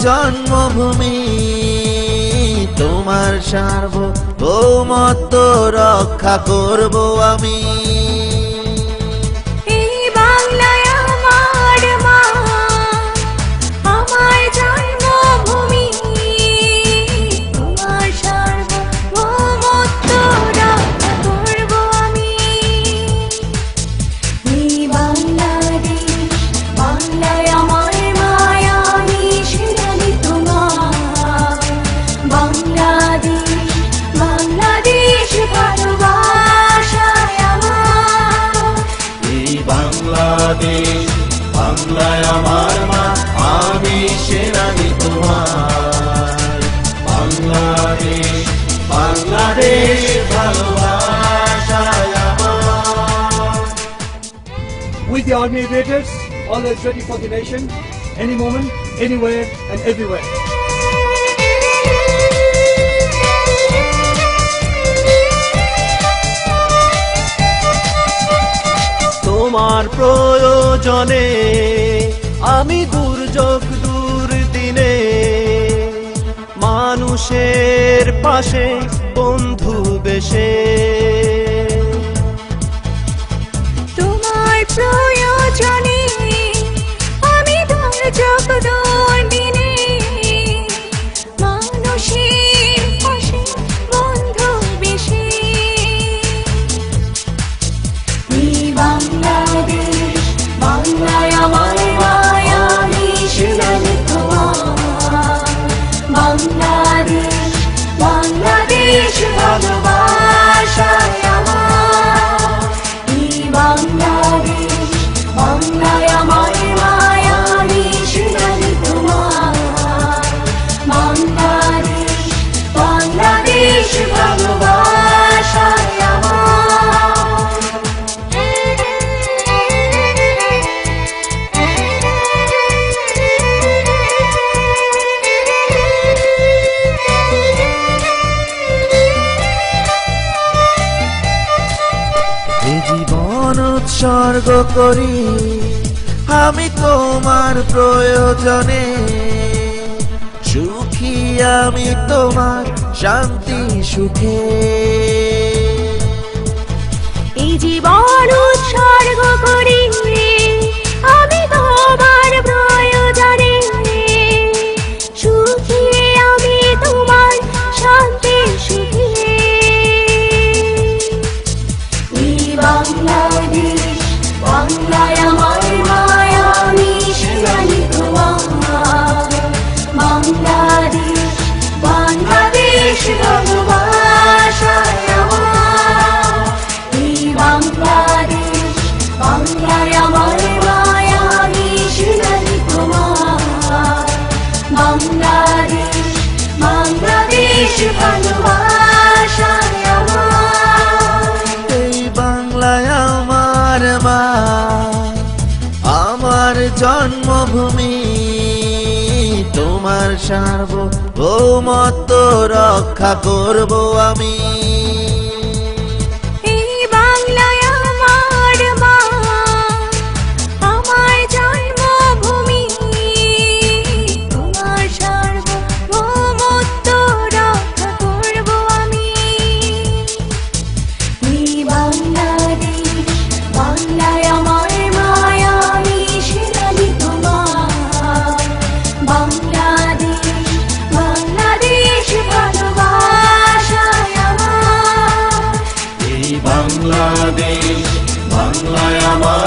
জন্মভূমি, তোমার সার্বভৌমত্ব রক্ষা করব আমি। এই বাংলায় আমার মা, আমার জন্মভূমি, তোমার সার্বভৌমত্ব রক্ষা করব আমি। এই বাংলাদেশ, বাংলায় আমার মায়া, আমি সেরালি তোমার। বাংলাদেশ, বাংলাদেশ ভালোবাসায় আমার। এই বাংলাদেশ, বাংলায় আমার মা, আমি সেনানি তোমার। বাংলাদেশ, বাংলাদেশ ভালোবাসায় আমার। With the Army Aviators, always ready for the nation, any moment, anywhere and everywhere. তোমার প্রয়োজনে আমি দুর্যোগ দুর্দিনে মানুষের পাশে বন্ধু বেশে। তোমার প্রয়োজনে আমি দুর্যোগ দুর্দিনে মানুষের পাশে বন্ধু বেশে। এই বাংলাদেশ, বাংলায় আমার মায়া, আমি সেরালি তোমার। বাংলাদেশ, বাংলাদেশ ভালোবাসায় আমার। এই বাংলাদেশ, বাংলায় আমার মায়া, আমি সেরালি তোমার। বাংলাদেশ, বাংলাদেশ ভালোবাসায় এই জীবন উৎসর্গ করি আমি তোমার প্রয়োজনে, সুখী আমি তোমার শান্তি সুখে। এই জীবন উৎসর্গ করি আমি তোমার প্রয়োজনে, সুখী আমি তোমার শান্তি সুখে। এই বাংলাদেশ, বাংলায় আমার মায়া, আমি সেরালি তোমার। বাংলাদেশ, বাংলাদেশ ভালোবাসায় আমার। এই বাংলাদেশ, বাংলায় আমার মায়া, আমি সেরালি তোমার। বাংলাদেশ, বাংলাদেশ ভালোবাসায় আমার। এই বাংলায় আমার মা, আমার জন্মভূমি, তোমার সার্বভৌমত্ব রক্ষা করব আমি। এই বাংলায় আমার মা, আমার জন্মভূমি, তোমার সার্বভৌমত্ব রক্ষা করব আমি। এই বাংলাদেশ, বাংলায় আমার মায়া, আমি সেরালি তোমার। বাংলাদেশ, বাংলাদেশ ভালোবাসায় আমার। এই বাংলাদেশ, বাংলায় আমার